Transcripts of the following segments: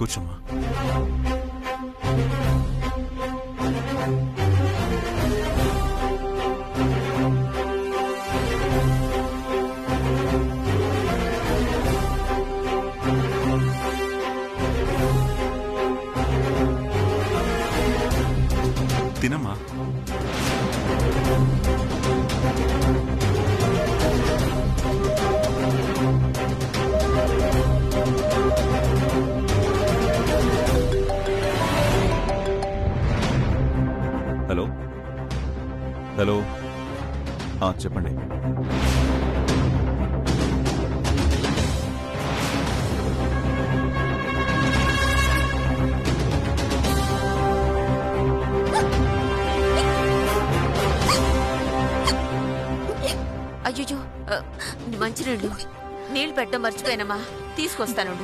కూర్చోమ్మా. తినమ్మా. Hello hello, చెప్పండి. అయ్యో, మంచినీళ్ళు నీళ్ళు పెట్టడం మర్చిపోయానమ్మా, తీసుకొస్తాను.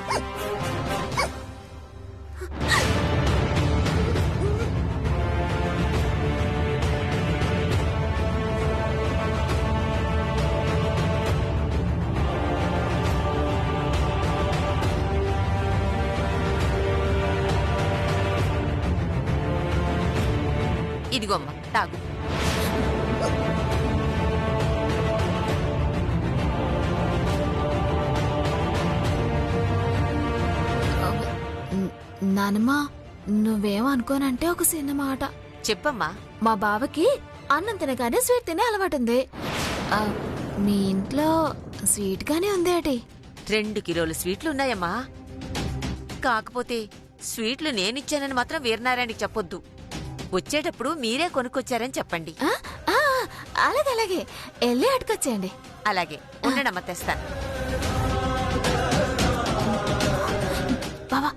ఇదిగోమ్మా, తాగు. నానమ్మా, నువ్వేమనుకోనంటే ఒక చిన్న మాట చెప్పమ్మా. మా బావకి అన్నం తినగానే స్వీట్ తినే అలవాటుంది. మీ ఇంట్లో స్వీట్ గానే ఉంది అటి. 2 కిలోల స్వీట్లు ఉన్నాయమ్మా. కాకపోతే స్వీట్లు నేనిచ్చానని మాత్రం వీరనారాయణకి చెప్పొద్దు. వచ్చేటప్పుడు మీరే కొనుక్కొచ్చారని చెప్పండి. అలాగే అలాగే, వెళ్ళి అటుకొచ్చేయండి. అలాగే ఉండడమ్మా, తెస్తాను. బావా,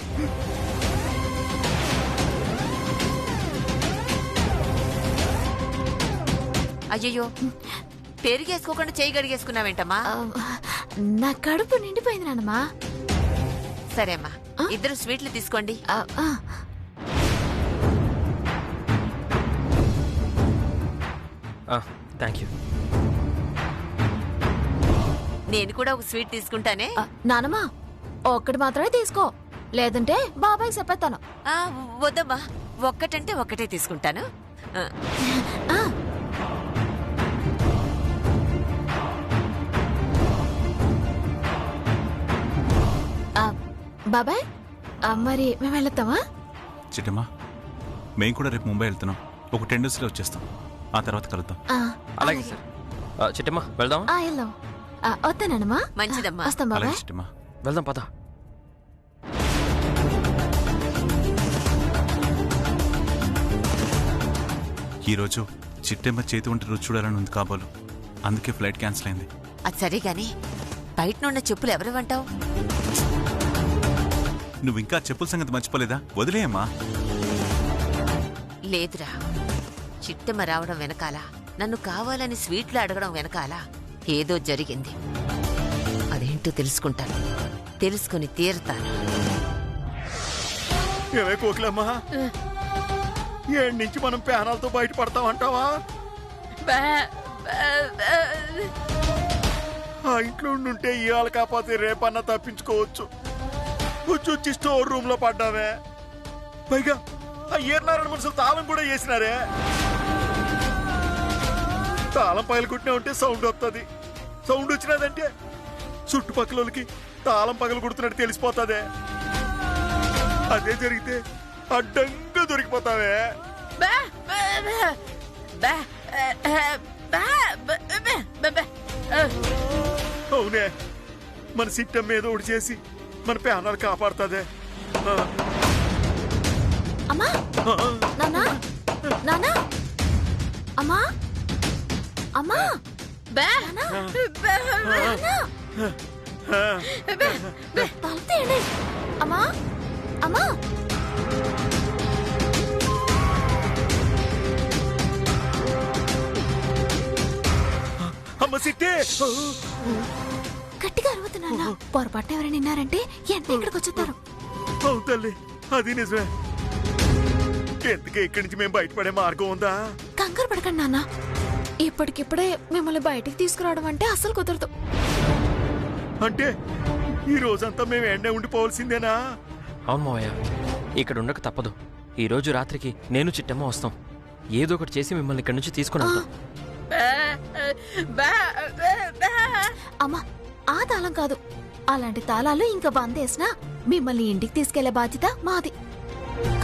అయ్యయ్యో, పెరిగేసుకోకుండా చేయి గడిగేసుకున్నావేంటమ్మా? నా కడుపు నిండిపోయింది నాన్నమ్మా. సరే అమ్మా, ఇద్దరు స్వీట్లు తీసుకోండి. Thank you. నేను కూడా ఒక స్వీట్ తీసుకుంటానే. నానమ్మా, ఒక్కటి మాత్రమే తీసుకో, లేదంటే బాబాయ్ చెప్పేస్తాను. వద్దమ్మా, ఒక్కటంటే ఒక్కటే తీసుకుంటాను. బాబాయ్, మరి మేము వెళ్తామా? చిట్టమ్మా, మేము కూడా రేపు ముంబై వెళ్తున్నాం. ఒక 10 డేస్లో వచ్చేస్తాం. ఆ తర్వాత కలుద్దాం. అలాగే సార్. చిట్టమ్మా, వెళ్దాం. వెళ్దాం. వస్తానమ్మా. మంచిదమ్మా, వస్తాం బాబాయ్. చిట్టమ్మా, వెళ్దాం పద. ఈరోజు చిట్టమ్మ చేతి వంట రుచి చూడాలని ఉంది కాబోలు. అందుకే ఫ్లైట్ క్యాన్సిల్ అయింది. అది సరే గాని బయట నున్న చెప్పులు ఎవరు అంటావు? నువ్వు ఇంకా చెప్పుల సంగతి మర్చిపోలేదా? వదిలేయమ్మా. లేదురా, చిట్టమ్మ రావడం వెనకాల, నన్ను కావాలని స్వీట్లు అడగడం వెనకాల ఏదో జరిగింది. అదేంటో తెలుసుకుంటాను, తెలుసుకుని తీరుతాను. ఏమే కోకిలమ్మా, ఏడు నుంచి మనం ప్యానాలతో బయటపడతామంటావా? ఆ ఇంట్లో ఉండుంటే ఇవాళ కాకపోతే రేపన్నా తప్పించుకోవచ్చు. వచ్చి స్టోర్ రూమ్ లో పడ్డావే. పైగా ఆ ఏర్నారాయణ మనుషులు తాళం కూడా వేసినారే. తాళం పగలు కుట్టినా ఉంటే సౌండ్ వస్తుంది. సౌండ్ వచ్చినదంటే చుట్టుపక్కలకి తాళం పగలు కుడుతున్నట్టు తెలిసిపోతాదే. అదే జరిగితే అడ్డంగా దొరికిపోతావే. అవునే, మన సిట్టం మీద ఒకటి చేసి మన ప్యానాలు కాపాడుతుందే. అమ్మా, నానా, నానా, అమ్మా, అమ్మా, అమ్మా, అమ్మా. అమ్మ సిట్టే, గట్టిగా అరువుతున్నా. పొరపాటు ఎవరైనా విన్నారంటే ఎంత ఇక్కడికి వచ్చేస్తారు. అవును తల్లి, అది నిజమే. ఎందుకే ఇక్కడి నుంచి మేము బయటపడే మార్గం ఉందా? కంగారు పడకండి నాన్న, ఇప్పటికిప్పుడే మిమ్మల్ని బయటికి తీసుకురావడం అంటే అసలు కుదరదు. అంటే ఈ రోజంతా మేము ఎండే ఉండిపోవాల్సిందేనా? అవును మావయ్య, ఇక్కడ ఉండక తప్పదు. ఈరోజు రాత్రికి నేను చిట్టమ్మ వస్తాం. ఏదో ఒకటి చేసి మిమ్మల్ని ఇక్కడి నుంచి తీసుకుని వెళ్తాం. అమ్మా, ఆ తాళం కాదు. అలాంటి తాళాలు ఇంకా బందేసినా మిమ్మల్ని ఇంటికి తీసుకెళ్లే బాధ్యత మాది.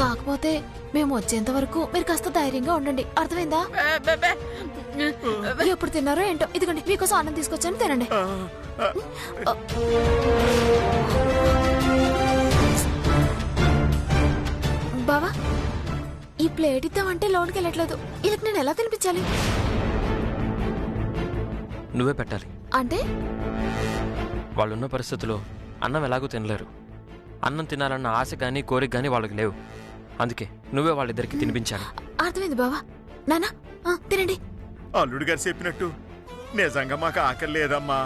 కాకపోతే మేము వచ్చేంత వరకు మీరు కాస్త ధైర్యంగా ఉండండి, అర్థమైందా? ఎప్పుడు తిన్నారో ఏంటో, ఇదిగోండి మీకోసం అన్నం తీసుకొచ్చాను, తినండి. బావా, ఈ ప్లేట్ ఇద్దామంటే లోన్కి వెళ్ళట్లేదు. వీళ్ళకి నేను ఎలా తినిపించాలి? నువ్వే పెట్టాలి. అంటే వాళ్ళున్న పరిస్థితుల్లో అన్నం ఎలాగూ తినలేరు. అన్నం తినాలన్న ఆశ కానీ కోరిక కానీ వాళ్ళకి లేవు. అందుకే నువ్వే వాళ్ళిద్దరికి తినిపించాలి. అర్థమైంది బావా. నానా తినండి. అల్లుడు గారు చెప్పినట్టు నిజంగా మాకు ఆకలి లేదమ్మా.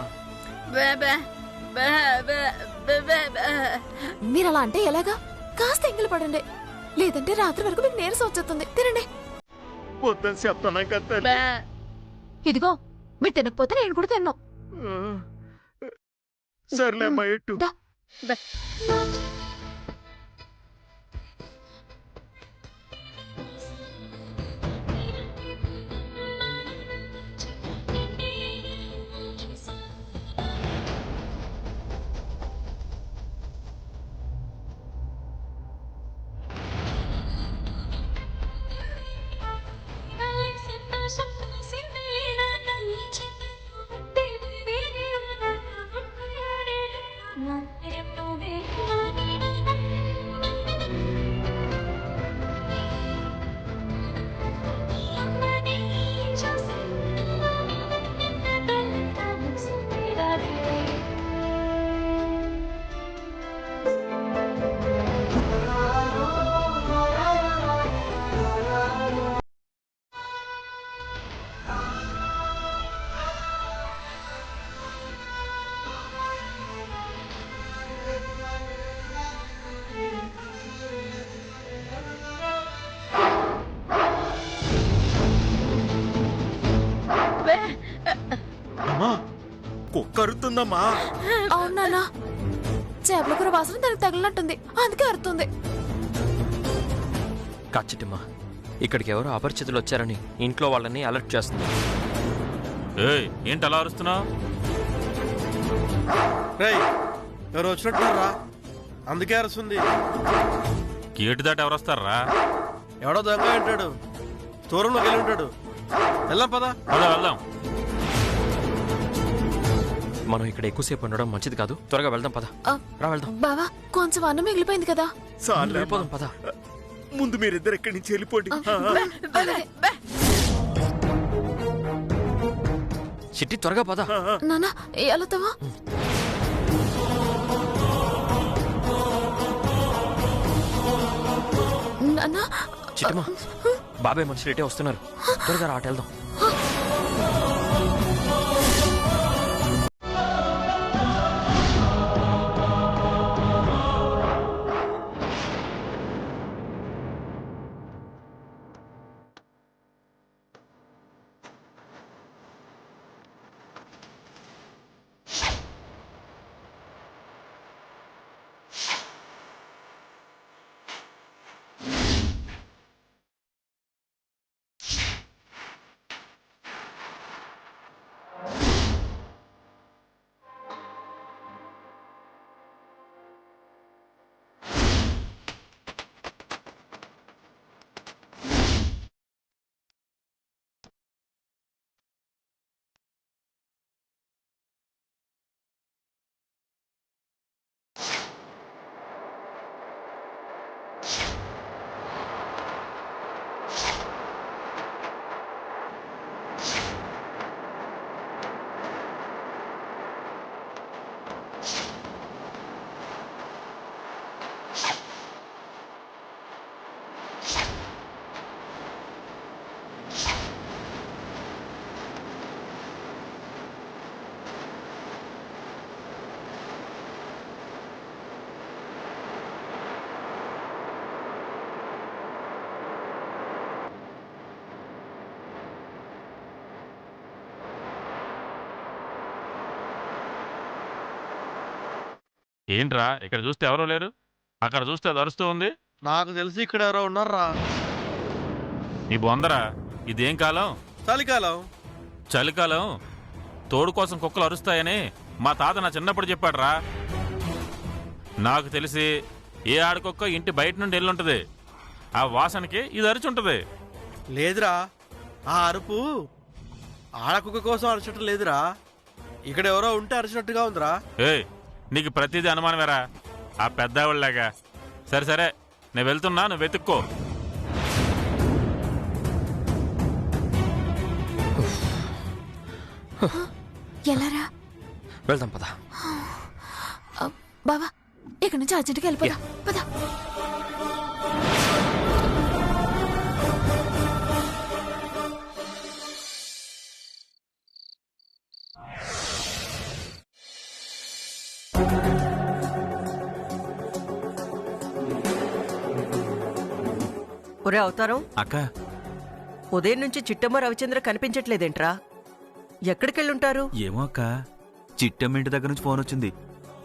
మీరు అలా అంటే ఎలాగా? కాస్త ఎంగిలి పడండి, లేదంటే రాత్రి వరకు మీకు నీరసం వచ్చేస్తుంది. తినండి. వద్దని చెప్తాను కదా. ఇదిగో, మీరు తినకపోతే నేను కూడా తిన్నాం. సర్లే అమ్మా, ఎట్టు అమ్మా, కుక్క అరుతుందమ్మా. అవునా? చేపల కూర వాసన దానికి తగిలినట్టుంది, అందుకే అరుతుంది. కాచిట్టమ్మ, ఇక్కడికి ఎవరో అపరిచితులు వచ్చారని ఇంట్లో వాళ్ళని అలర్ట్ చేస్తుంది. ఏంటి అలా అరుస్తున్నావు? రేయ్, ఎవరు వచ్చినట్టున్నారా? అందుకే అరుస్తుంది. గేటు దాటి ఎవరు వస్తారా? ఎవడో దొంగ ఉంటాడు, స్టోరూంలోకి వెళ్ళి ఉంటాడు. వెళ్దాం పదా. వెళ్దాం. మనం ఇక్కడ ఎక్కువసేపు ఉండడం మంచిది కాదు. త్వరగా వెళ్దాం పద. రా వెళ్దాం. బావా, కొంచెం అన్నం మిగిలిపోయింది కదా. చాలే వెళ్ళిపోదాం పద. ముందు మీరిద్దరు ఎక్కడి నుంచి వెళ్ళిపోండి. చిట్టి త్వరగా పద. నానా, వెళ్తావా? నానా, చిట్టమ్మ, బాబాయ్ మనుషులు ఇటే వస్తున్నారు. త్వరగా రా, అటు వెళ్దాం. ఏంట్రా ఇక్కడ చూస్తే ఎవరో లేరు? అక్కడ చూస్తే అది అరుస్తూ ఉంది. నాకు తెలిసి ఇక్కడ ఎవరో ఉన్నారా. నీ బొందరా, ఇదేం కాలం? చలికాలం. చలికాలం తోడు కోసం కుక్కలు అరుస్తాయని మా తాత నా చిన్నప్పుడు చెప్పాడురా. నాకు తెలిసి ఏ ఆడకుక్క ఇంటి బయట నుండి వెళ్ళుంటది, ఆ వాసనకి ఇది అరుచుంటది. లేదురా, ఆ అరుపు ఆడకుక్క కోసం అరచటం లేదురా, ఇక్కడ ఎవరో ఉంటే అరిచినట్టుగా ఉందిరా. ఏయ్, నీకు ప్రతిదీ అనుమానమేరా, ఆ పెద్దవాళ్ళలాగా. సరే సరే, నేను వెళ్తున్నా, నువ్వు వెతుక్కో. ఎలారా? వెళ్దాం పద. బావా, ఇక్కడ నుంచి అర్జెంట్గా వెళ్ళిపోదా. పదా. ఒరే అవతారం, అక్క, ఉదయం నుంచి చిట్టమ్మ రవిచంద్ర కనిపించట్లేదేంట్రా? ఎక్కడికెళ్ళుంటారు? ఏమో అక్క, చిట్టమ్మ ఇంటి దగ్గర నుంచి ఫోన్ వచ్చింది.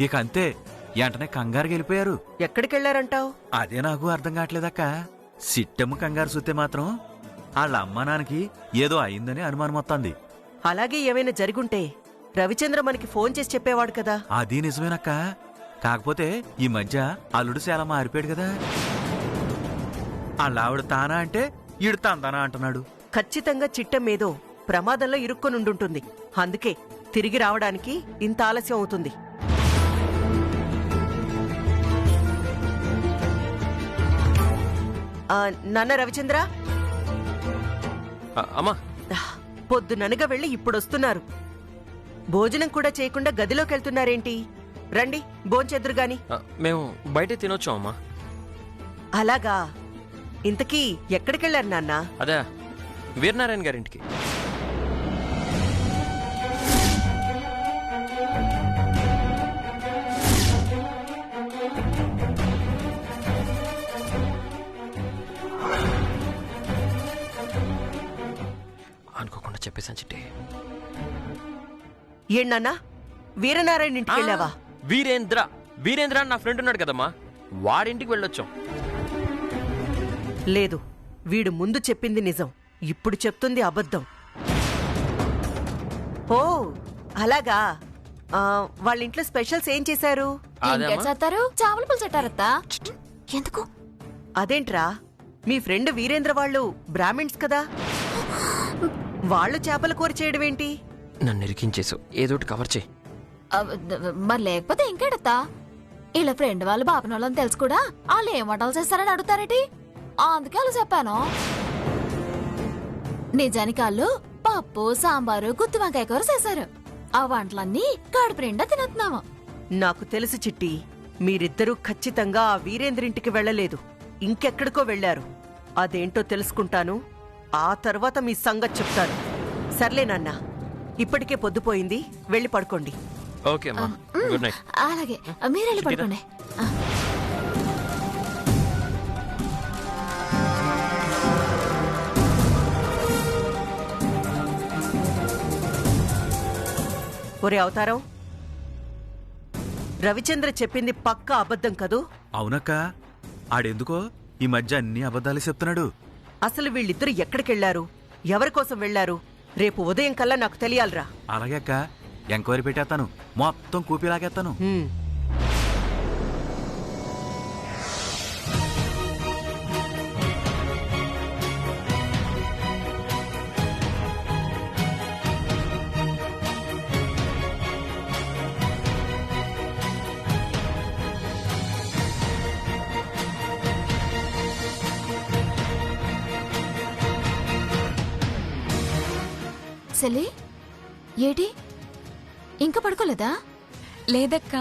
ఇక అంతే, వెంటనే కంగారుకి వెళ్ళిపోయారు. ఎక్కడికెళ్లారంటావు? అదే నాకు అర్థం కావట్లేదక్క. చిట్టమ్మ కంగారు చూస్తే మాత్రం వాళ్ళ అమ్మా నాన్నకి ఏదో అయిందని అనుమానం వస్తుంది. అలాగే ఏమైనా జరుగుంటే రవిచంద్ర మనకి ఫోన్ చేసి చెప్పేవాడు కదా. అది నిజమేనక్క. కాకపోతే ఈ మధ్య అల్లుడు చాలా మారిపోయాడు కదా. వాళ్ళ ఆవిడ తానా అంటే ఈడు తందానా అంటున్నాడు. ఖచ్చితంగా చిట్టమ్మేదో ప్రమాదంలో ఇరుక్కొనుండుంటుంది. అందుకే తిరిగి రావడానికి ఇంత ఆలస్యం అవుతుంది. నాన్న రవిచంద్ర, అమ్మా, పొద్దుననగా వెళ్ళి ఇప్పుడొస్తున్నారు. భోజనం కూడా చేయకుండా గదిలోకి వెళ్తున్నారేంటి? రండి, భోంచెద్దురు గాని. మేము బయటే తినొచ్చాం అమ్మా. అలాగా? ఇంతకీ ఎక్కడికెళ్లారు నాన్న? అదే వీరనారాయణ గారింటికి. అనుకోకుండా చెప్పేశాను చిట్టి. ఏంటన్నా, వీరనారాయణ ఇంటికి వెళ్ళావా? వీరేంద్ర అని నా ఫ్రెండ్ ఉన్నాడు కదమ్మా, వాడింటికి వెళ్ళొచ్చాం. లేదు, వీడు ముందు చెప్పింది నిజం, ఇప్పుడు చెప్తుంది అబద్ధం. ఓ అలాగా. వాళ్ళ ఇంట్లో స్పెషల్స్ ఏం చేశారు? చేస్తారు, చావల పులుసు పెట్టారత్తా. ఎందుకు? అదేంట్రా, మీ ఫ్రెండ్ వీరేంద్ర వాళ్ళు బ్రాహ్మిన్స్ కదా, వాళ్ళు చేపల కూర చేయడం ఏంటి? నన్ను ఇరికించేసు, ఏదోటి కవర్ చేయి. మరి లేకపోతే ఇంకేడత్తా? ఇలా ఫ్రెండ్ వాళ్ళు బాపనోళ్ళని తెలుసు కూడా వాళ్ళు ఏం వంటలు చేస్తారని అడుగుతారేటి? అందుకే అలా చెప్పాను. నిజానికి వాళ్ళు పప్పు, సాంబారు, గుత్తి వంకాయ కూర చేశారు. ఆ వంటలన్నీ కడుపు నిండా తినేస్తున్నాము. నాకు తెలుసు చిట్టి, మీరిద్దరూ ఖచ్చితంగా ఆ వీరేంద్రింటికి వెళ్ళలేదు, ఇంకెక్కడికో వెళ్లారు. అదేంటో తెలుసుకుంటాను, ఆ తర్వాత మీ సంగతి చెప్తాను. సర్లేనన్నా, ఇప్పటికే పొద్దుపోయింది, వెళ్ళి పడుకోండి. ఓకే అమ్మా, గుడ్ నైట్. అలాగే, మీరు వెళ్ళి పడుకోండి. ఒరే అవతారం, రవిచంద్ర చెప్పింది పక్కా అబద్ధం కదూ? అవునక్క, ఆడెందుకో ఈ మధ్య అన్ని అబద్ధాలు చెప్తున్నాడు. అసలు వీళ్ళిద్దరూ ఎక్కడికెళ్లారు, ఎవరి కోసం వెళ్లారు? రేపు ఉదయం కల్లా నాకు తెలియాలిరా. అలాగే అక్క, ఎంక్వైరీ పెట్టేస్తాను, మొత్తం కూపీలాగేస్తాను. సెల్లి, ఏటి ఇంకా పడుకోలేదా? లేదక్కా,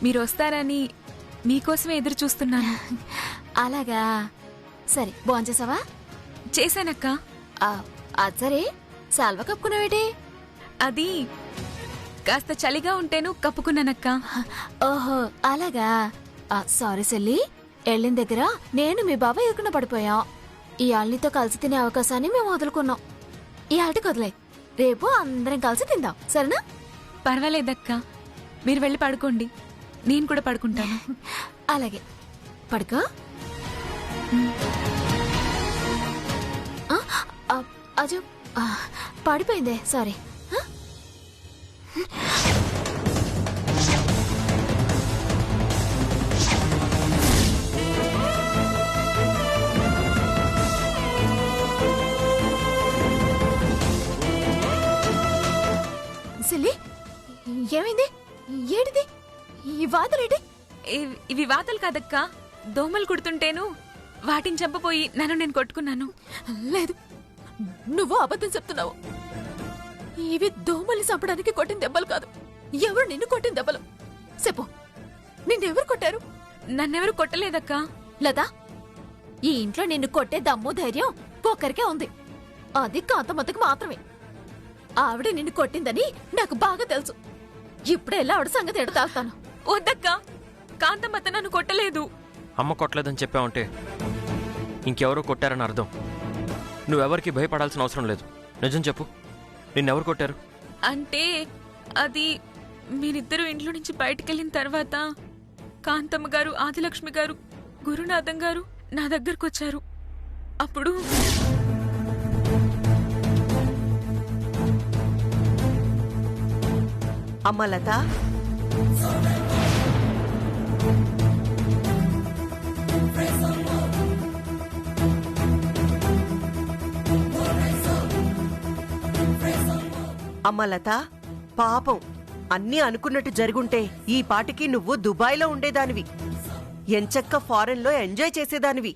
మీరు వస్తారని మీకోసమే ఎదురు చూస్తున్నాను. అలాగా, సరే, భోంచేసావా? చేశానక్కా. అది సరే, సాల్వా కప్పుకున్నావేటి? అది కాస్త చలిగా ఉంటేను కప్పుకున్నానక్కా. ఓహో అలాగా. సారీ సెల్లి, వెళ్ళిన దగ్గర నేను మీ బాబా ఎదురుకున్న పడిపోయాం. ఈ ఆళ్ళనితో కలిసి తినే అవకాశాన్ని మేము వదులుకున్నాం. ఈ ఆటకి వదిలే, రేపు అందరం కలిసి తిందాం, సరేనా? పర్వాలేదక్కా, మీరు వెళ్ళి పడుకోండి, నేను కూడా పడుకుంటాను. అలాగే పడుకో. అజు పడిపోయిందే, సారీ. సిల్లి, ఏమైంది? ఏడిది ఈ వాతలేటి? ఇవి వాతలు కాదక్కా, దోమలు కుడుతుంటేను వాటిని చంపపోయి నన్ను నేను కొట్టుకున్నాను. లేదు, నువ్వు అబద్ధం చెప్తున్నావు. ఇవి దోమల్ని చంపడానికి కొట్టిన దెబ్బలు కాదు. ఎవరు నిన్ను కొట్టిన దెబ్బలు చెప్పు. నిన్నెవరు కొట్టారు? నన్నెవరు కొట్టలేదక్కా. లతా, ఈ ఇంట్లో నిన్ను కొట్టే దమ్ము ధైర్యం ఒక్కరికే ఉంది. అది కాంతమ్మకి మాత్రమే. ఆవిడ నిన్ను కొట్టిందని నాకు బాగా తెలుసు. ఇప్పుడెల్లా ఆవిడ సంగతి ఎడతాను. వద్దక్కా, కాంతమ్మత నన్ను కొట్టలేదు. అమ్మ కొట్టలేదని చెప్పావంటే ఇంకెవరో కొట్టారని అర్థం. నువ్వెవరికి భయపడాల్సిన అవసరం లేదు. నిజం చెప్పు, నిన్నెవరు కొట్టారు? అంటే అది మీరిద్దరూ ఇంట్లో నుంచి బయటకెళ్ళిన తర్వాత కాంతమ్మ గారు, ఆదిలక్ష్మి గారు, గురునాథం గారు నా దగ్గరకు వచ్చారు. అప్పుడు అమ్మ లత, అమ్మ లత, పాపం అన్నీ అనుకున్నట్టు జరుగుంటే ఈ పాటికి నువ్వు దుబాయ్లో ఉండేదానివి. ఎంచక్క ఫారెన్లో ఎంజాయ్ చేసేదానివి.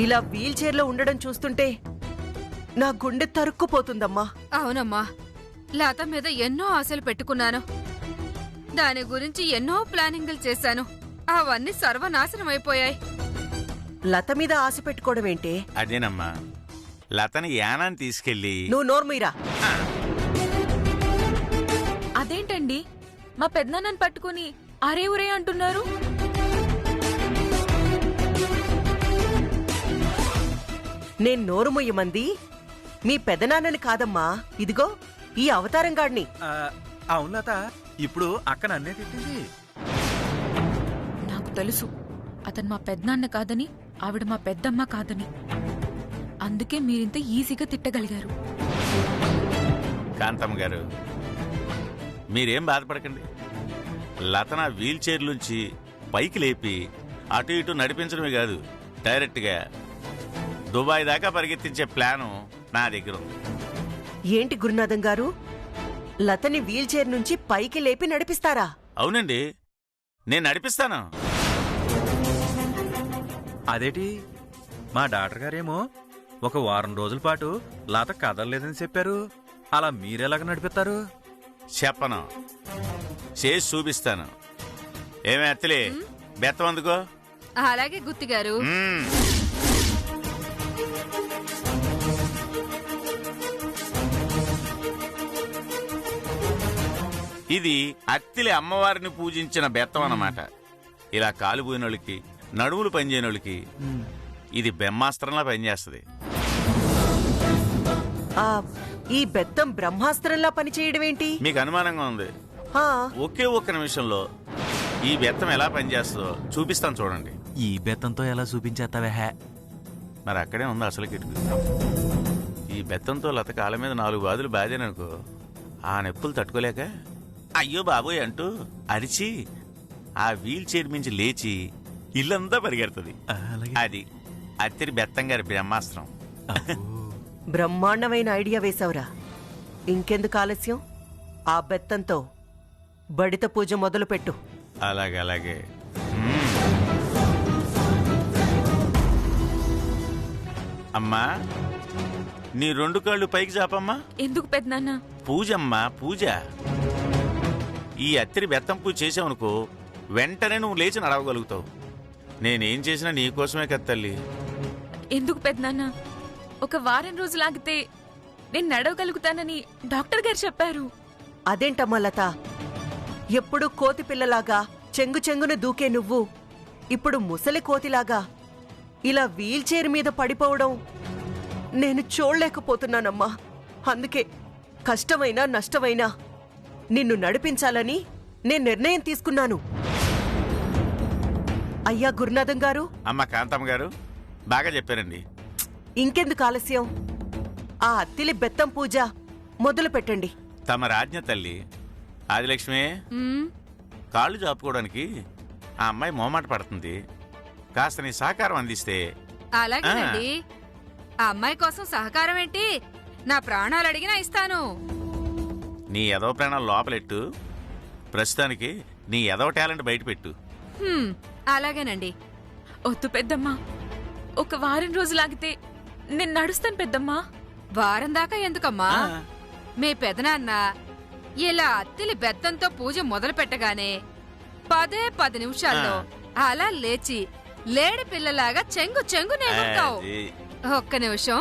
ఇలా వీల్ చైర్లో ఉండడం చూస్తుంటే నా గుండె తరుక్కుపోతుందమ్మా. అవునమ్మా, లత మీద ఎన్నో ఆశలు పెట్టుకున్నాను. దాని గురించి ఎన్నో ప్లానింగులు చేశాను. అవన్నీ సర్వనాశనం అయిపోయాయి. లత మీద ఆశ పెట్టుకోవడం ఏంటే? అదేనమ్మా, లతని యానాన్ని తీసుకెళ్ళి. నువ్వు నోర్మీరా. అదేంటండి మా పెద్దనాన్నని పట్టుకుని అరే ఉరే అంటున్నారు? నేను నోరు మొయ్యమంది మీ పెదనాన్నని కాదమ్మా, ఇదిగో ఈ అవతారం గాడిని. అవును లత, ఇప్పుడు అక్క నన్నే తిట్టింది. నాకు తెలుసు అతను మా పెద్దనాన్న కాదని, ఆవిడ మా పెద్దమ్మ కాదని. అందుకే మీరింత ఈజీగా తిట్టగలిగారు. కాంతమ్మ గారు, మీరేం బాధపడకండి. లతన వీల్ చైర్లోంచి పైకి లేపి అటు ఇటు నడిపించడమే కాదు, డైరెక్ట్గా దుబాయ్ దాకా పరిగెత్తించే ప్లాను నా దగ్గర ఉంది. ఏంటి గురునాథం గారు, లతని వీల్ చైర్ నుంచి పైకి లేపి నడిపిస్తారా? అవునండి, నేను నడిపిస్తాను. అదేటి, మా డాక్టర్ గారేమో ఒక వారం రోజుల పాటు లత కదలలేదని చెప్పారు. అలా మీరెలాగ నడిపిస్తారు? చెప్పను, చేసి చూపిస్తాను. ఏమే అత్తలే, బెత్తం అందుకో. అలాగే గుత్తిగారు. ఇది అత్తిలి అమ్మవారిని పూజించిన బెత్తం అన్నమాట. ఇలా కాలుపోయినోళ్ళకి, నడుములు పనిచేయనోళ్ళకి ఇది బ్రహ్మాస్త్రంలా పనిచేస్తుంది. ఈ బెత్తం బ్రహ్మాస్త్రంలా పనిచేయడం ఏంటి? మీకు అనుమానంగా ఉంది? ఒకే ఒక్క నిమిషంలో ఈ బెత్తం ఎలా పనిచేస్తుందో చూపిస్తాను, చూడండి. ఈ బెత్తంతో ఎలా చూపించేస్తావే? మరి అక్కడే ఉంది అసలు కిటుకు. ఈ బెత్తంతో లత కాళ్ళ మీద 4 బాదులు బాదాననుకో, ఆ నొప్పులు తట్టుకోలేక అయ్యో బాబోయ్ అంటూ అరిచి ఆ వీల్ చైర్ మించి లేచి ఇల్లంతా పరిగెడుతుంది. అది అత్తిరి బెత్తం గారి బ్రహ్మాస్త్రం. బ్రహ్మాండమైన ఐడియా వేశావురా. ఇంకెందుకు ఆలస్యం, ఆ బెత్తంతో బడిత పూజ మొదలు పెట్టు. అలాగే అలాగే. అమ్మా, నీ 2 కాళ్ళు పైకి చాపమ్మా. ఎందుకు పెద్దనాన్న? పూజమ్మా, పూజ. ఈ అత్తిరి బెత్తం పూజ చేసావనుకో, వెంటనే నువ్వు లేచి నడవగలుగుతావు. నేనేం చేసినా నీకోసమే కదా తల్లి. ఎందుకు పెద్దనాన్న? ఒక వారం రోజులు ఆగితే నేను నడవగలుగుతానని డాక్టర్ గారు చెప్పారు. అదేంటమ్మా లత, ఎప్పుడు కోతి పిల్లలాగా చెంగు చెంగున దూకే నువ్వు ఇప్పుడు ముసలి కోతిలాగా ఇలా వీల్ చైర్ మీద పడిపోవడం నేను చూడలేకపోతున్నానమ్మా. అందుకే కష్టమైనా నష్టమైనా నిన్ను నడిపించాలని నేను నిర్ణయం తీసుకున్నాను. అయ్యా గురునాథం గారు, అమ్మ కాంతమ్మ గారు బాగా చెప్పారండి. ఇంకెందుకు ఆలస్యం? ఆ అత్తిలి బెత్తం పూజ మొదలు పెట్టండి. తమ రాజ్ఞ తల్లి ఆదిలక్ష్మి, కాళ్ళు చాపుకోవడానికి ఆ అమ్మాయి మోమాట పడుతుంది. కాస్త నీ సహకారం అందిస్తే. అలాగేనండి. ఆ అమ్మాయి కోసం సహకారం ఏంటి, నా ప్రాణాలు అడిగినా ఇస్తాను. నీ ఎదవ ప్రాణాలు లోపలెట్టు, ప్రస్తుతానికి నీ ఎదవ టాలెంట్ బయట పెట్టు. అలాగేనండి. వద్దు పెద్దమ్మా, ఒక వారం రోజులాగితే నేను నడుస్తాను పెద్దమ్మా. వారం దాకా ఎందుకమ్మా? మీ పెదనాన్న ఇలా అత్తిలి బెత్తంతో పూజ మొదలు పెట్టగానే 10 నిమిషాల్లో అలా లేచి లేడి పిల్లలాగా చెంగు చెంగు నేగుతావు. ఒక్క నిమిషం.